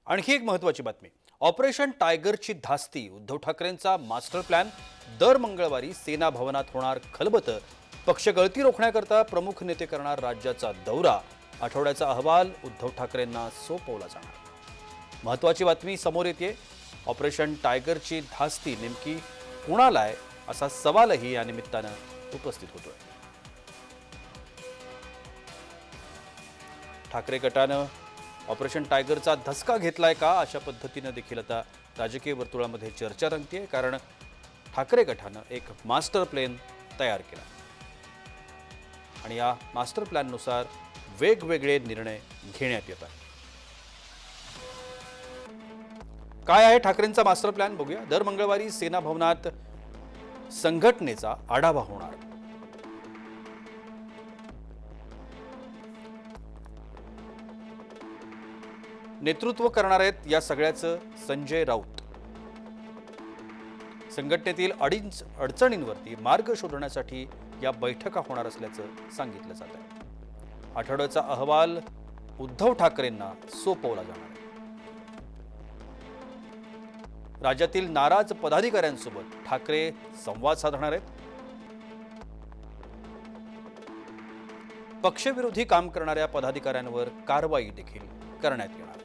आणखी एक महत्त्वाची बातमी. ऑपरेशन टायगरची धास्ती, उद्धव ठाकरेंचा मास्टर प्लॅन. दर मंगळवारी सेना भवनात होणार खलबतं. पक्ष गळती रोखण्याकरता प्रमुख नेते करणार राज्याचा दौरा. आठवड्याचा अहवाल उद्धव ठाकरेंना सोपवला जाणार. महत्त्वाची बातमी समोर येते. ऑपरेशन टायगरची धास्ती नेमकी कुणाला आहे असा सवालही या निमित्तानं उपस्थित होतोय. ठाकरे गटानं ऑपरेशन टायगरचा धसका घेतलाय का अशा पद्धतीनं देखील आता राजकीय वर्तुळामध्ये चर्चा रंगतेय. कारण ठाकरे गटानं एक मास्टर प्लॅन तयार केला आणि या मास्टर प्लॅननुसार वेगवेगळे निर्णय घेण्यात येतात. काय आहे ठाकरेंचा मास्टर प्लॅन बघूया. दर मंगळवारी सेना भवनात संघटनेचा आढावा होणार. नेतृत्व करणार आहेत या सगळ्याचं संजय राऊत. संघटनेतील अडचणींवरती मार्ग शोधण्यासाठी या बैठका होणार असल्याचं सांगितलं जात आहे. आठवड्याचा अहवाल उद्धव ठाकरेंना सोपवला जाणार आहे. राज्यातील नाराज पदाधिकाऱ्यांसोबत ठाकरे संवाद साधणार आहेत. पक्षविरोधी काम करणाऱ्या पदाधिकाऱ्यांवर कारवाई देखील करण्यात येणार.